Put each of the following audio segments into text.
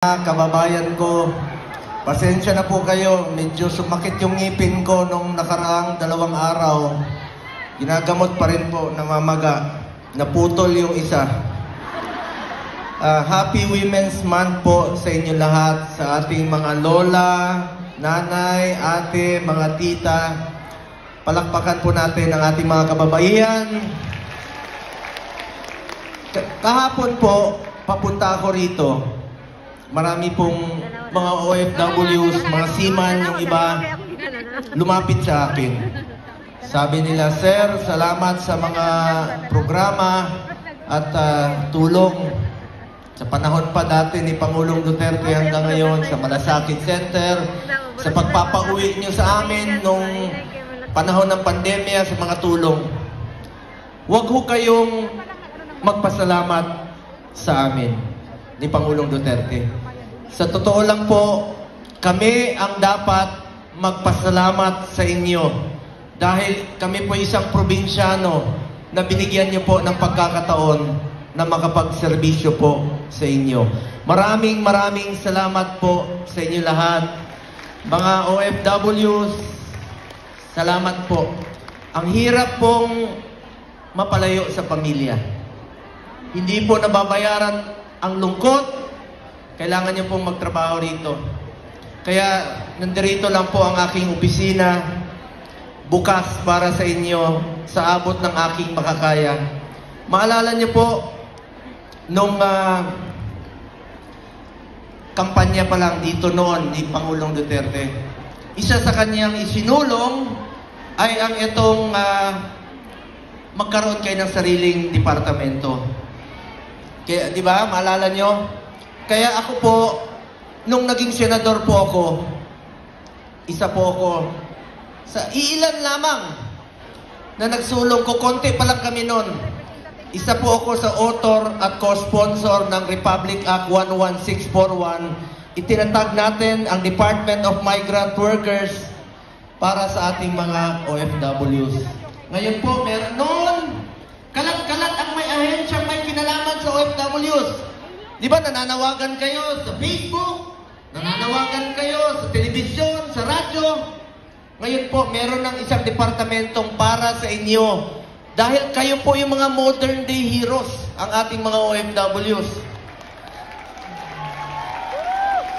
Kababayan ko, pasensya na po kayo, medyo sumakit yung ngipin ko nung nakaraang 2 araw. Ginagamot pa rin po, namamaga. Naputol yung isa. Happy Women's Month po sa inyo lahat, sa ating mga lola, nanay, ate, mga tita. Palakpakan po natin ang ating mga kababaihan. Kahapon po, papunta ako rito. Marami pong mga OFWs, mga seaman, yung iba, lumapit sa akin. Sabi nila, Sir, salamat sa mga programa at tulong. Sa panahon pa dati ni Pangulong Duterte hanggang ngayon, sa Malasakit Center, sa pagpapauwi nyo sa amin nung panahon ng pandemya, sa mga tulong. Huwag ho kayong magpasalamat sa amin ni Pangulong Duterte. Sa totoo lang po, kami ang dapat magpasalamat sa inyo dahil kami po isang probinsyano na binigyan niyo po ng pagkakataon na makapagserbisyo po sa inyo. Maraming salamat po sa inyo lahat. Mga OFWs, salamat po. Ang hirap pong mapalayo sa pamilya. Hindi po nababayaran ang lungkot. Kailangan niyo pong magtrabaho rito. Kaya nandirito lang po ang aking opisina, bukas para sa inyo, sa abot ng aking makakaya. Maalala niyo po, nung kampanya pa lang dito noon ni Pangulong Duterte, isa sa kanyang isinulong ay ang itong magkaroon kayo ng sariling departamento. Kaya, di ba, maalala niyo? Kaya ako po, nung naging senador po ako, isa po ako sa iilan lamang na nagsulong ko, konti pa lang kami noon. Isa po ako sa author at co-sponsor ng Republic Act 11641. Itinatag natin ang Department of Migrant Workers para sa ating mga OFWs. Ngayon po, meron noon, kalat-kalat ang may ahensyang may kinalaman sa OFWs. Di ba nananawagan kayo sa Facebook, nananawagan kayo sa telebisyon, sa radyo. Ngayon po, meron ng isang departamentong para sa inyo. Dahil kayo po yung mga modern day heroes, ang ating mga OFWs.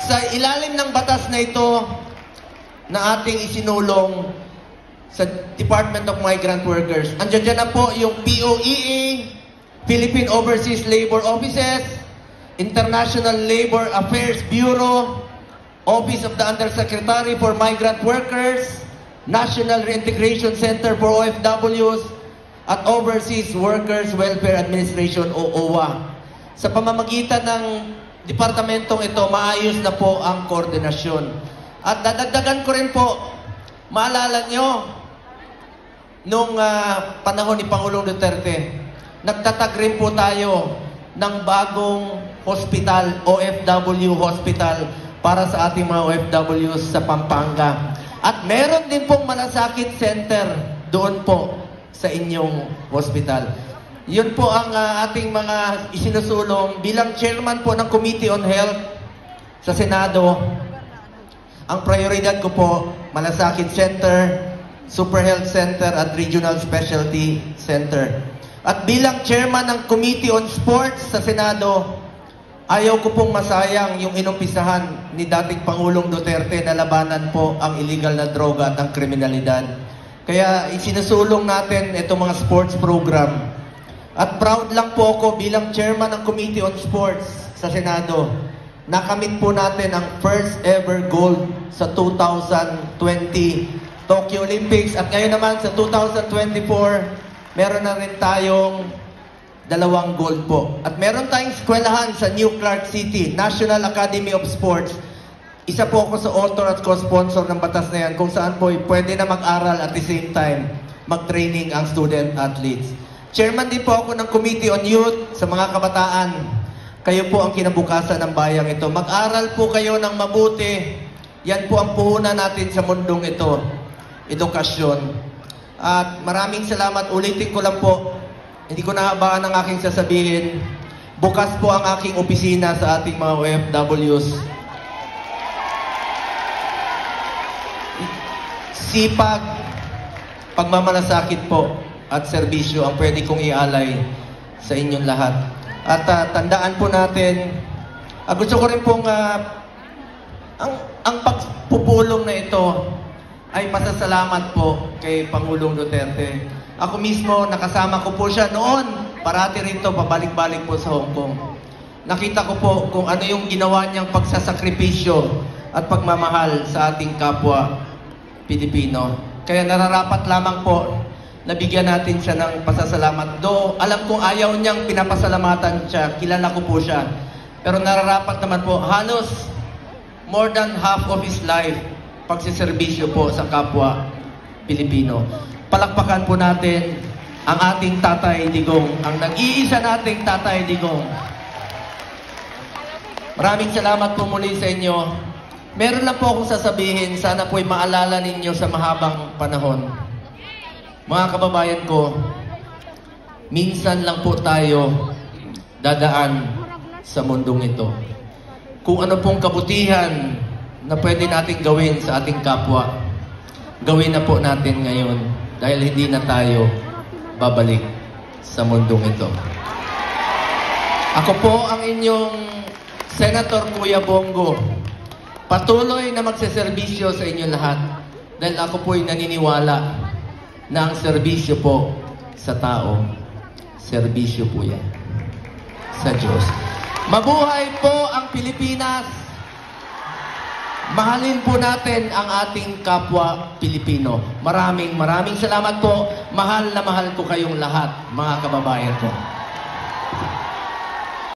Sa ilalim ng batas na ito, na ating isinulong sa Department of Migrant Workers, andyan na po yung POEA, Philippine Overseas Labor Offices, International Labor Affairs Bureau, Office of the Undersecretary for Migrant Workers, National Reintegration Center for OFWs, at Overseas Workers Welfare Administration o OWA. Sa pamamagitan ng departamentong ito, maayos na po ang koordinasyon. At dadagdagan ko rin po, maalala nyo, nung panahon ni Pangulong Duterte, nagtatag rin po tayo ng bagong hospital, OFW Hospital, para sa ating mga OFWs sa Pampanga. At meron din pong Malasakit Center doon po sa inyong hospital. Yun po ang ating mga isinusulong bilang chairman po ng Committee on Health sa Senado. Ang prioridad ko po, Malasakit Center, Super Health Center at Regional Specialty Center. At bilang chairman ng Committee on Sports sa Senado, ayaw ko pong masayang yung inumpisahan ni dating Pangulong Duterte na labanan po ang illegal na droga at ang kriminalidad. Kaya isinusulong natin itong mga sports program. At proud lang po ako bilang chairman ng Committee on Sports sa Senado. Nakamit po natin ang first ever gold sa 2020 Tokyo Olympics. At ngayon naman sa 2024, meron na rin tayong 2 gold po. At meron tayong eskwelahan sa New Clark City, National Academy of Sports. Isa po ako sa author at co-sponsor ng batas na yan kung saan po pwede na mag-aral at the same time mag-training ang student athletes. Chairman din po ako ng Committee on Youth sa mga kabataan. Kayo po ang kinabukasan ng bayang ito. Mag-aral po kayo ng mabuti. Yan po ang puhunan natin sa mundong ito. Edukasyon. At maraming salamat. Ulitin ko lang po, hindi ko nahabaan ang aking sasabihin. Bukas po ang aking opisina sa ating mga OFWs. Sipag, pagmamalasakit po at serbisyo ang pwede kong ialay sa inyong lahat. At tandaan po natin, gusto ko rin pong ang pagpupulong na ito ay pasasalamat po kay Pangulong Duterte. Ako mismo, nakasama ko po siya noon. Parati rito, pabalik-balik po sa Hong Kong. Nakita ko po kung ano yung ginawa niyang pagsasakripisyo at pagmamahal sa ating kapwa Pilipino. Kaya nararapat lamang po na bigyan natin siya ng pasasalamat. Do, alam kong ayaw niyang pinapasalamatan siya. Kilala ko po siya. Pero nararapat naman po, halos more than half of his life, pagsiservisyo po sa kapwa Pilipino. Palakpakan po natin ang ating Tatay Digong, ang nag-iisa nating Tatay Digong. Maraming salamat po muli sa inyo. Meron lang po akong sasabihin, sana po'y maalala ninyo sa mahabang panahon. Mga kababayan ko, minsan lang po tayo dadaan sa mundong ito. Kung ano pong kabutihan na pwede natin gawin sa ating kapwa, gawin na po natin ngayon dahil hindi na tayo babalik sa mundong ito. Ako po ang inyong Senator Kuya Bongo. Patuloy na magseserbisyo sa inyo lahat dahil ako po'y naniniwala na ang serbisyo po sa tao, serbisyo po yan sa Diyos. Mabuhay po ang Pilipinas! Mahalin po natin ang ating kapwa Pilipino. Maraming salamat po. Mahal na mahal ko kayong lahat, mga kababayan ko.